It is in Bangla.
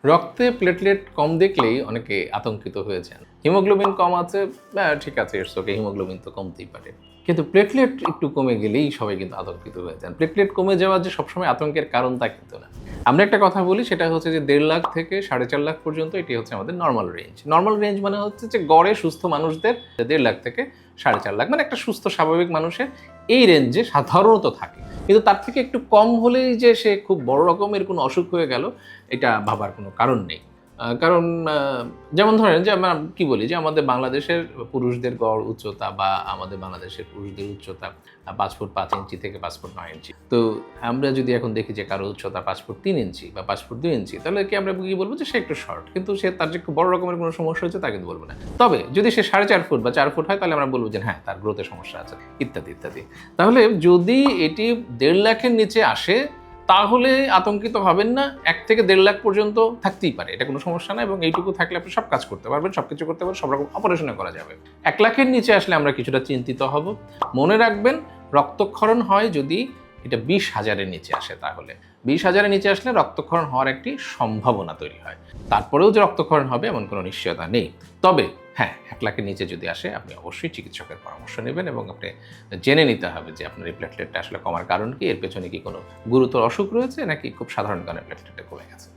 রক্তে প্লেটলেট কম দেখলেই অনেকে আতঙ্কিত হয়ে যান। হিমোগ্লোবিন কম আছে, ঠিক আছে, ইটস ওকে, হিমোগ্লোবিন তো কমতেই পারে। কিন্তু প্লেটলেট একটু কমে গেলেই সবাই কিন্তু আতঙ্কিত হয়ে যান। প্লেটলেট কমে যাওয়া যে সবসময় আতঙ্কের কারণ তা কিন্তু না। আমরা একটা কথা বলি, সেটা হচ্ছে যে ১.৫ লাখ থেকে ৪.৫ লাখ পর্যন্ত এটি হচ্ছে আমাদের নরমাল রেঞ্জ। নরমাল রেঞ্জ মানে হচ্ছে যে গড়ে সুস্থ মানুষদের ১.৫ লাখ থেকে ৪.৫ লাখ, মানে একটা সুস্থ স্বাভাবিক মানুষের এই রেঞ্জে সাধারণত থাকে। কিন্তু তার থেকে একটু কম হলেই যে সে খুব বড় রকমের কোনো অসুখ হয়ে গেল, এটা ভাবার কোনো কারণ নেই। কারণ যেমন ধরেন যে আমরা কি বলি যে আমাদের বাংলাদেশের পুরুষদের গড় উচ্চতা বা আমাদের বাংলাদেশের পুরুষদের উচ্চতা ৫ ফুট ৫ ইঞ্চি থেকে ৫ ফুট ৯ ইঞ্চি। তো আমরা যদি এখন দেখি যে কারো উচ্চতা ৫ ফুট ৩ ইঞ্চি বা ৫ ফুট ২ ইঞ্চি, তাহলে কি আমরা কি বলব যে সে একটু শর্ট। কিন্তু সে তার যে খুব বড় রকমের কোনো সমস্যা হচ্ছে তা কিন্তু বলব না। তবে যদি সে ৪.৫ ফুট বা ৪ ফুট হয়, তাহলে আমরা বলব যে হ্যাঁ, তার গ্রোথে সমস্যা আছে ইত্যাদি, ইত্যাদি। তাহলে যদি এটি ১.৫ লাখের নিচে আসে, তাহলে আতঙ্কিত হবেন না। ১ থেকে ১.৫ লাখ পর্যন্ত থাকতেই পারে। এটা কোনো সমস্যা না, এবং এইটুকু থাকলে আপনি সব কাজ করতে পারবেন, সবকিছু করতে পারবেন, সব রকম অপারেশনও করা যাবে। ১ লাখের নিচে আসলে আমরা কিছুটা চিন্তিত হব। মনে রাখবেন, রক্তক্ষরণ হয় যদি এটা ২০,০০০ এর নিচে আসে তাহলে। ২০,০০০ এর নিচে আসলে রক্তক্ষরণ হওয়ার একটি সম্ভাবনা তৈরি হয়। তারপরেও যে রক্তক্ষরণ হবে এমন কোনো নিশ্চয়তা নেই। তবে হ্যাঁ, ১ লাখের নিচে যদি আসে, আপনি অবশ্যই চিকিৎসকের পরামর্শ নেবেন এবং আপনি জেনে নিতে হবে যে আপনার এই প্লেটলেটটা আসলে কমার কারণ কি, এর পেছনে কি কোনো গুরুতর অসুখ রয়েছে নাকি খুব সাধারণ কারণে প্লেটলেটটা কমে গেছে।